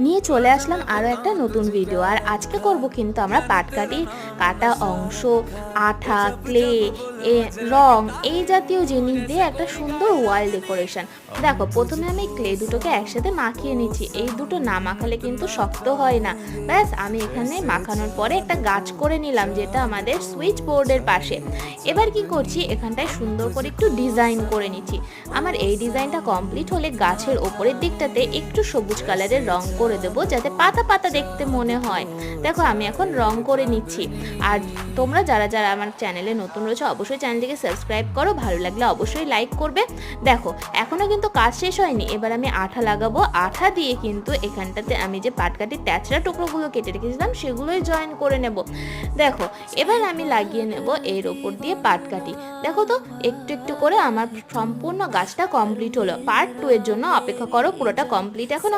নিয়ে চলে আসলাম আরও একটা নতুন ভিডিও। আর আজকে করব কিন্তু আমরা পাটকাঠির কাটা অংশ, আঠা, ক্লে, রং এই জাতীয় জিনিস দিয়ে একটা সুন্দর ওয়াল ডেকোরেশন। দেখো, প্রথমে আমি ক্লে দুটোকে একসাথে মাখিয়ে নিচ্ছি। এই দুটো না মাখালে কিন্তু শক্ত হয় না। ব্যাস, আমি এখানে মাখানোর পরে একটা গাছ করে নিলাম, যেটা আমাদের সুইচ বোর্ডের পাশে। এবার কি করছি, এখানটায় সুন্দর করে একটু ডিজাইন করে নিচ্ছি। আমার এই ডিজাইনটা কমপ্লিট হলে গাছের ওপরের দিকটাতে একটু সবুজ কালারের রং করে দেবো, যাতে পাতা পাতা দেখতে মনে হয়। দেখো, আমি এখন রং করে নিচ্ছি। আর তোমরা যারা যারা আমার চ্যানেলে নতুন রয়েছে অবশ্যই চ্যানেলটিকে সাবস্ক্রাইব করো, ভালো লাগলে অবশ্যই লাইক করবে। দেখো, এখনও কিন্তু কাজ শেষ হয়নি। এবার আমি আঠা লাগাবো। আঠা দিয়ে কিন্তু এখানটাতে আমি যে পাটকাঠির ট্যাচড়া টুকরোগুলো কেটে রেখেছিলাম সেগুলোই জয়েন করে নেব। দেখো, এবার আমি লাগিয়ে নেব এর ওপর দিয়ে পাটকাঠি। দেখো তো, একটু একটু করে আমার সম্পূর্ণ গাছটা কমপ্লিট হলো। পার্ট 2 এর জন্য অপেক্ষা করো, পুরোটা কমপ্লিট এখন